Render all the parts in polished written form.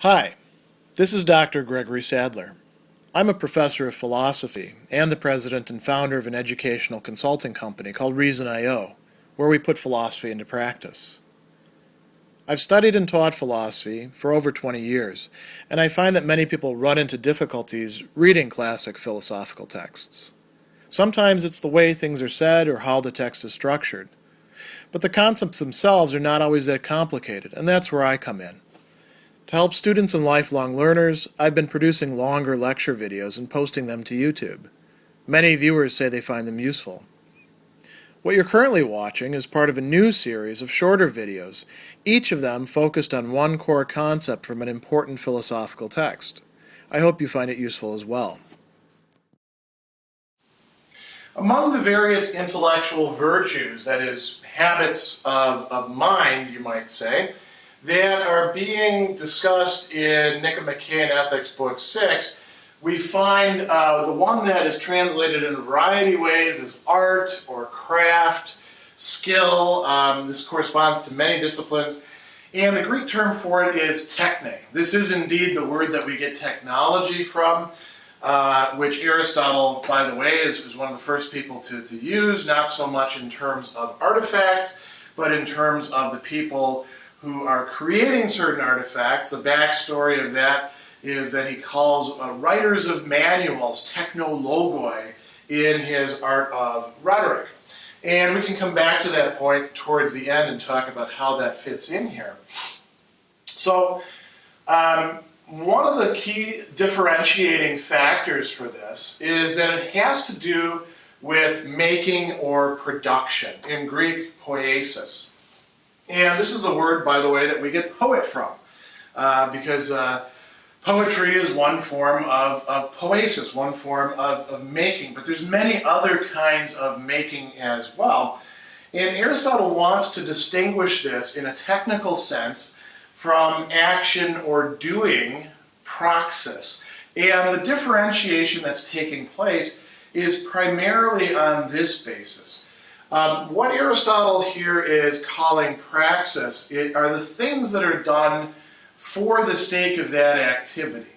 Hi, this is Dr. Gregory Sadler. I'm a professor of philosophy and the president and founder of an educational consulting company called Reason.io, where we put philosophy into practice. I've studied and taught philosophy for over 20 years, and I find that many people run into difficulties reading classic philosophical texts. Sometimes it's the way things are said or how the text is structured. But the concepts themselves are not always that complicated, and that's where I come in. To help students and lifelong learners, I've been producing longer lecture videos and posting them to YouTube. Many viewers say they find them useful. What you're currently watching is part of a new series of shorter videos, each of them focused on one core concept from an important philosophical text. I hope you find it useful as well. Among the various intellectual virtues, that is, habits of mind, you might say, that are being discussed in Nicomachean Ethics, Book 6, we find the one that is translated in a variety of ways as art or craft, skill. This corresponds to many disciplines. And the Greek term for it is techne. This is indeed the word that we get technology from, which Aristotle, by the way, is one of the first people to use, not so much in terms of artifacts, but in terms of the people who are creating certain artifacts. The backstory of that is that he calls writers of manuals technologoi in his art of rhetoric. And we can come back to that point towards the end and talk about how that fits in here. So one of the key differentiating factors for this is that it has to do with making or production, in Greek poiesis. And this is the word, by the way, that we get poet from, because poetry is one form of poiesis, one form of making, but there's many other kinds of making as well. And Aristotle wants to distinguish this in a technical sense from action or doing, praxis. And the differentiation that's taking place is primarily on this basis. What Aristotle here is calling praxis are the things that are done for the sake of that activity.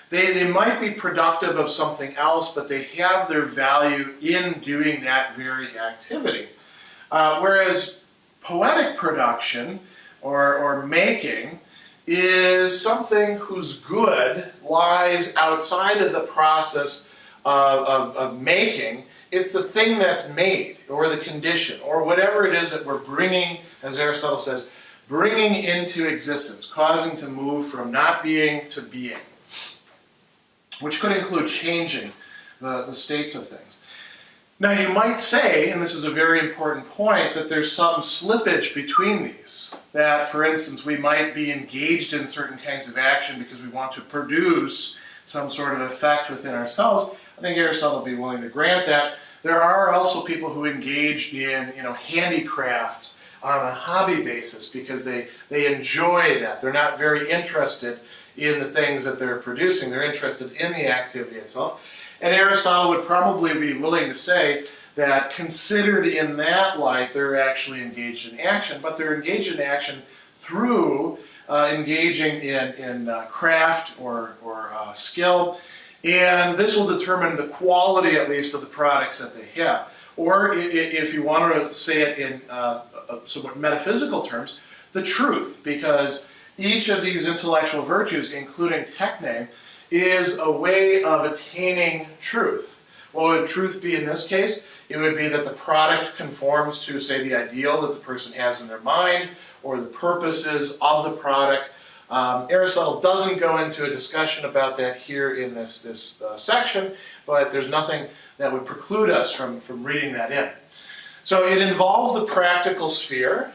They might be productive of something else, but they have their value in doing that very activity. Whereas poetic production or making is something whose good lies outside of the process of making. It's the thing that's made, or the condition, or whatever it is that we're bringing, as Aristotle says, bringing into existence, causing to move from not being to being, which could include changing the states of things. Now you might say, and this is a very important point, that there's some slippage between these. That, for instance, we might be engaged in certain kinds of action because we want to produce some sort of effect within ourselves. I think Aristotle will be willing to grant that. There are also people who engage in, handicrafts on a hobby basis because they enjoy that. They're not very interested in the things that they're producing. They're interested in the activity itself. And Aristotle would probably be willing to say that considered in that light, they're actually engaged in action, but they're engaged in action through engaging in craft or skill. And this will determine the quality, at least, of the products that they have. Or, if you want to say it in somewhat metaphysical terms, the truth, because each of these intellectual virtues, including techne, is a way of attaining truth. What would truth be in this case? It would be that the product conforms to, say, the ideal that the person has in their mind, or the purposes of the product. Aristotle doesn't go into a discussion about that here in this section, but there's nothing that would preclude us from reading that in. So it involves the practical sphere,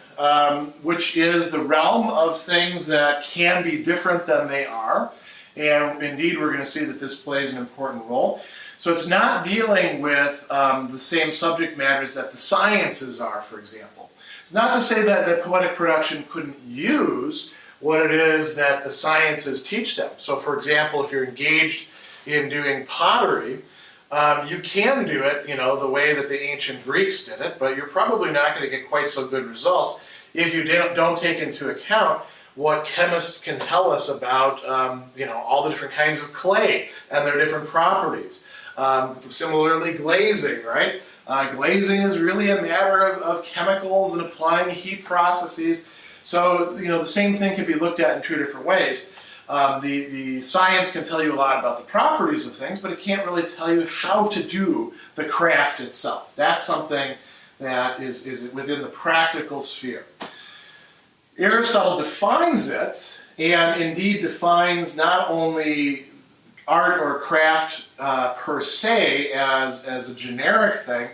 which is the realm of things that can be different than they are. And indeed, we're going to see that this plays an important role. So it's not dealing with the same subject matters that the sciences are, for example. It's not to say that poetic production couldn't use what it is that the sciences teach them. So, for example, if you're engaged in doing pottery, you can do it, the way that the ancient Greeks did it, but you're probably not going to get quite so good results if you don't take into account what chemists can tell us about, all the different kinds of clay and their different properties. Similarly, glazing, right? Glazing is really a matter of chemicals and applying heat processes. So, the same thing can be looked at in two different ways. The science can tell you a lot about the properties of things, but it can't really tell you how to do the craft itself. That's something that is within the practical sphere. Aristotle defines it, and indeed defines not only art or craft per se as a generic thing,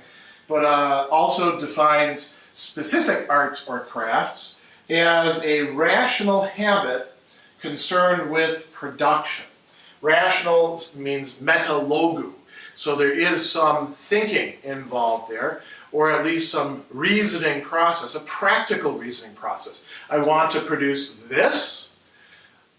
but also defines specific arts or crafts as a rational habit concerned with production. Rational means metalogu, so there is some thinking involved there, or at least some reasoning process, a practical reasoning process. I want to produce this.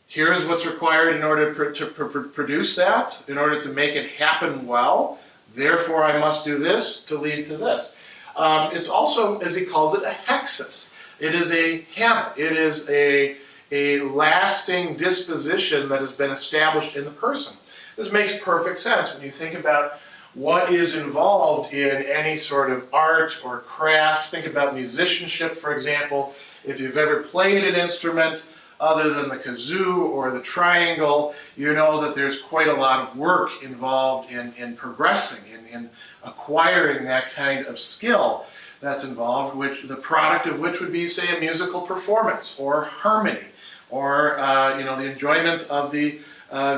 Here's what's required in order to produce that, in order to make it happen well. Therefore, I must do this to lead to this. It's also, as he calls it, a hexis. It is a habit. It is a lasting disposition that has been established in the person. This makes perfect sense when you think about what is involved in any sort of art or craft. Think about musicianship, for example. If you've ever played an instrument other than the kazoo or the triangle, you know that there's quite a lot of work involved in progressing, in acquiring that kind of skill that's involved, the product of which would be, say, a musical performance or harmony, or the enjoyment of the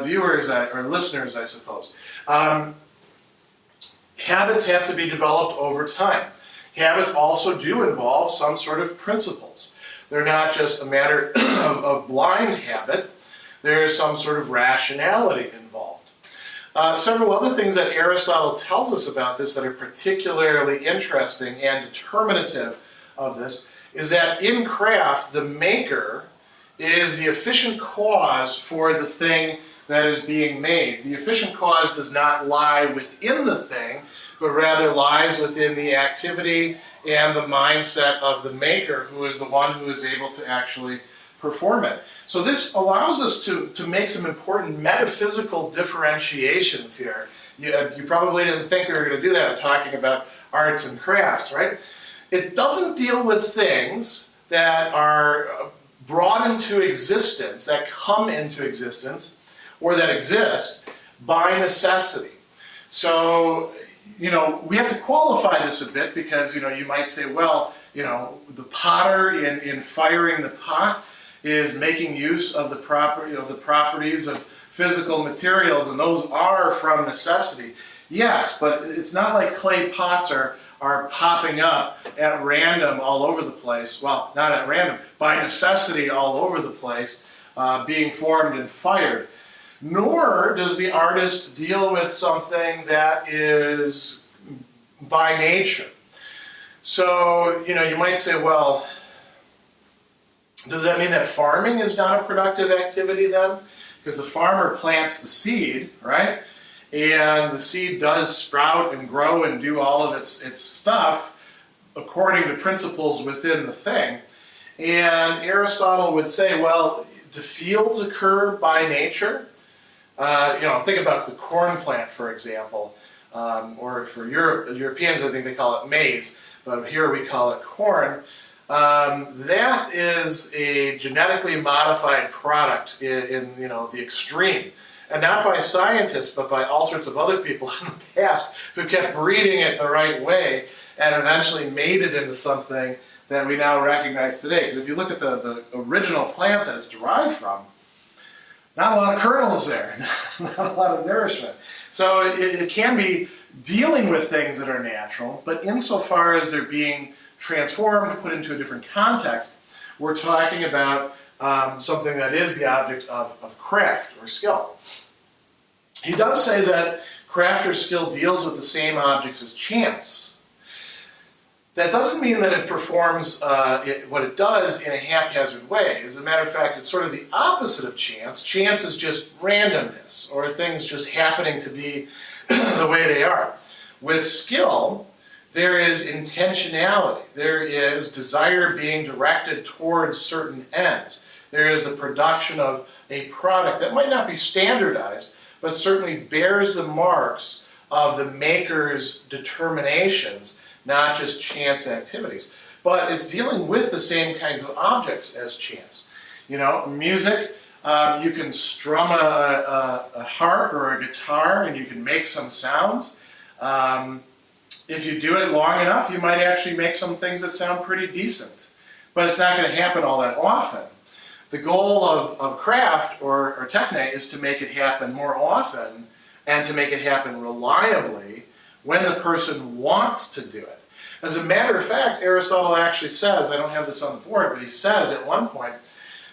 viewers or listeners, I suppose. Habits have to be developed over time. Habits also do involve some sort of principles. They're not just a matter of blind habit. There is some sort of rationality involved. Several other things that Aristotle tells us about this that are particularly interesting and determinative of this is that in craft, the maker is the efficient cause for the thing that is being made. The efficient cause does not lie within the thing, but rather lies within the activity and the mindset of the maker, who is the one who is able to actually perform it. So this allows us to make some important metaphysical differentiations here. You probably didn't think we were going to do that in talking about arts and crafts, right? It doesn't deal with things that are brought into existence, that come into existence, or that exist by necessity. So, we have to qualify this a bit because, you might say, well, the potter in firing the pot is making use of the properties of physical materials, and those are from necessity. Yes, but it's not like clay pots are popping up at random all over the place. Well, not at random, by necessity all over the place, being formed and fired. Nor does the artist deal with something that is by nature. So, you might say, well, does that mean that farming is not a productive activity then? Because the farmer plants the seed, right? And the seed does sprout and grow and do all of its stuff according to principles within the thing. And Aristotle would say, well, do fields occur by nature? Think about the corn plant, for example, or for Europeans, I think they call it maize, but here we call it corn. That is a genetically modified product in the extreme, and not by scientists, but by all sorts of other people in the past who kept breeding it the right way and eventually made it into something that we now recognize today. Because if you look at the original plant that it's derived from, not a lot of kernels there, not a lot of nourishment. So it can be dealing with things that are natural, but insofar as they're being transformed, put into a different context, we're talking about something that is the object of craft or skill. He does say that craft or skill deals with the same objects as chance. That doesn't mean that it performs what it does in a haphazard way. As a matter of fact, it's sort of the opposite of chance. Chance is just randomness, or things just happening to be the way they are. With skill, there is intentionality. There is desire being directed towards certain ends. There is the production of a product that might not be standardized, but certainly bears the marks of the maker's determinations, not just chance activities. But it's dealing with the same kinds of objects as chance. You know, music, you can strum a harp or a guitar and you can make some sounds. If you do it long enough, you might actually make some things that sound pretty decent. But it's not going to happen all that often. The goal of craft or techne is to make it happen more often and to make it happen reliably when the person wants to do it. As a matter of fact, Aristotle actually says, I don't have this on the board, but he says at one point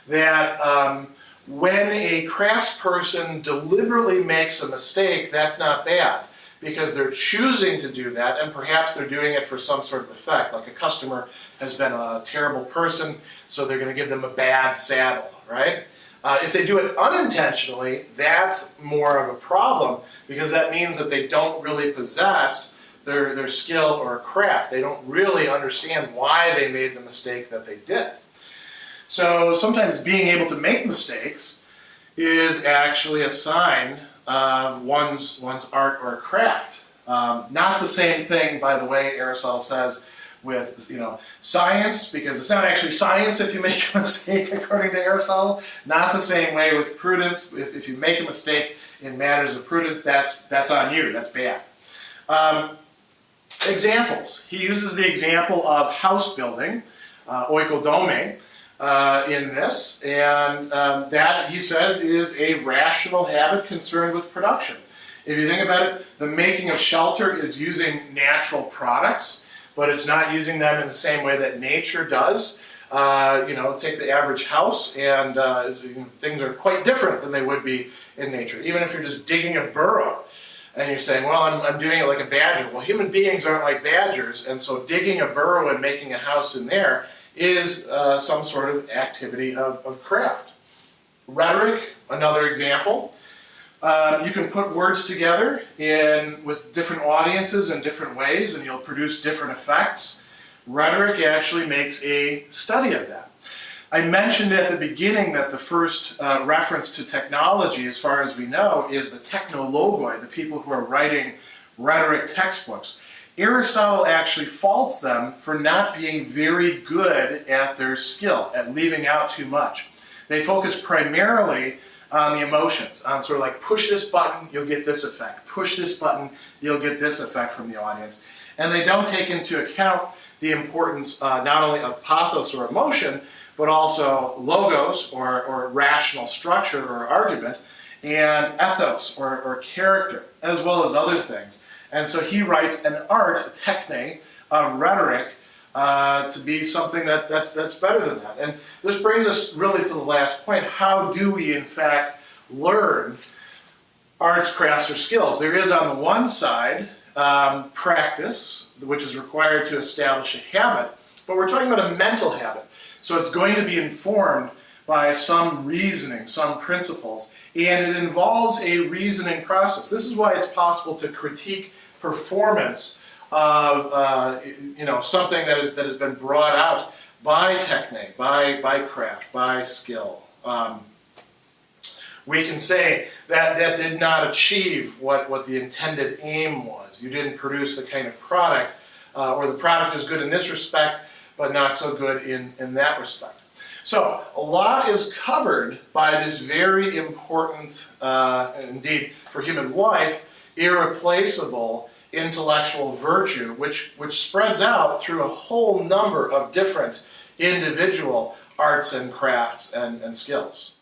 that when a craftsperson deliberately makes a mistake, that's not bad, because they're choosing to do that, and perhaps they're doing it for some sort of effect. Like a customer has been a terrible person, so they're going to give them a bad saddle, right? If they do it unintentionally, that's more of a problem, because that means that they don't really possess their skill or craft. They don't really understand why they made the mistake that they did. So sometimes being able to make mistakes is actually a sign of one's art or craft. Not the same thing, by the way, Aristotle says, with science, because it's not actually science if you make a mistake, according to Aristotle. Not the same way with prudence. If you make a mistake in matters of prudence, that's on you. That's bad. Examples. He uses the example of house building, oikodome, in this, and that, he says, is a rational habit concerned with production. If you think about it, the making of shelter is using natural products, but it's not using them in the same way that nature does. Take the average house, and things are quite different than they would be in nature. Even if you're just digging a burrow, and you're saying, well, I'm doing it like a badger. Well, human beings aren't like badgers, and so digging a burrow and making a house in there is some sort of activity of craft. Rhetoric, another example. You can put words together with different audiences in different ways, and you'll produce different effects. Rhetoric actually makes a study of that. I mentioned at the beginning that the first reference to technology, as far as we know, is the technologoi, the people who are writing rhetoric textbooks. Aristotle actually faults them for not being very good at their skill, at leaving out too much. They focus primarily on the emotions, on sort of like, push this button, you'll get this effect. Push this button, you'll get this effect from the audience. And they don't take into account the importance not only of pathos or emotion, but also logos or rational structure or argument, and ethos or character, as well as other things. And so he writes an art, techne, of rhetoric, to be something that's better than that. And this brings us really to the last point. How do we, in fact, learn arts, crafts, or skills? There is, on the one side, practice, which is required to establish a habit, but we're talking about a mental habit. So it's going to be informed by some reasoning, some principles, and it involves a reasoning process. This is why it's possible to critique performance of something that has been brought out by techne, by craft, by skill. We can say that that did not achieve what the intended aim was. You didn't produce the kind of product, or the product is good in this respect, but not so good in that respect. So a lot is covered by this very important, indeed for human life, irreplaceable intellectual virtue, which spreads out through a whole number of different individual arts and crafts and skills.